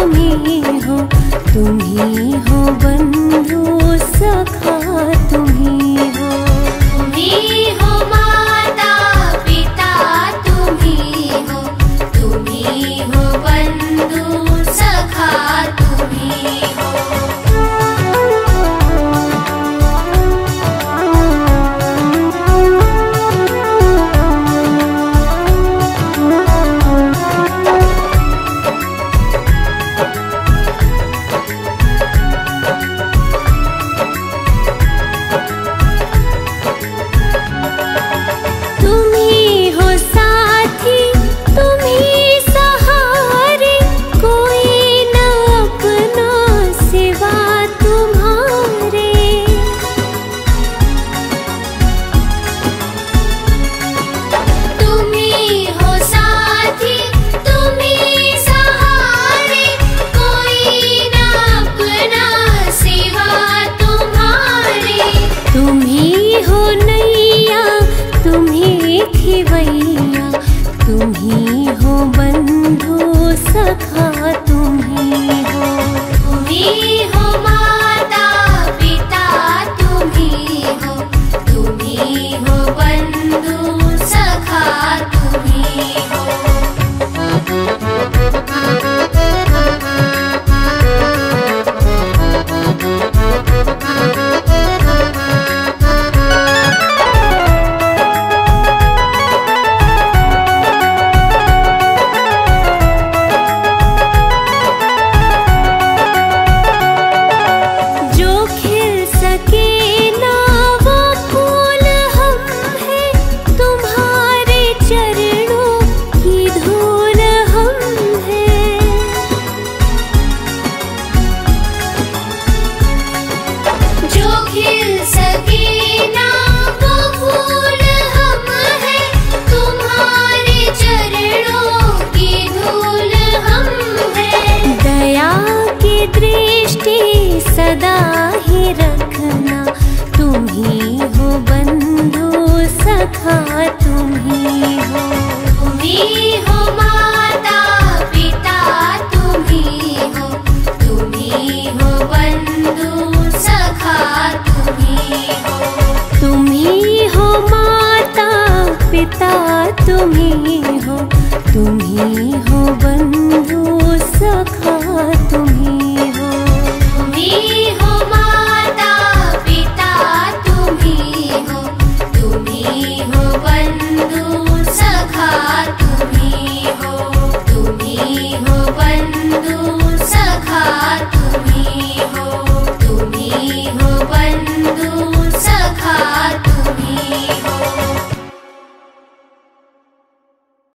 तुम्ही हो, तुम्ही हो बंधु सखा तुम्ही हो। तुम्ही हो माता पिता तुम्ही हो, तुम्ही हो बंधु सखा तुम्ही हो। तुम्ही हो बंधु सखा तुम्ही हो। तुम्ही हो माता पिता तुम्ही हो, तुम्ही हो बंधु सखा तुम्ही हो। सदा ही रखना, तुम्ही हो बंधु सखा तुम्ही हो। तुम्ही हो माता पिता तुम्ही हो, तुम्ही हो बंधु सखा तुम्ही हो। तुम्ही हो माता पिता तुम्ही हो, तुम्ही हो बंधु सखा तुम्ही हो।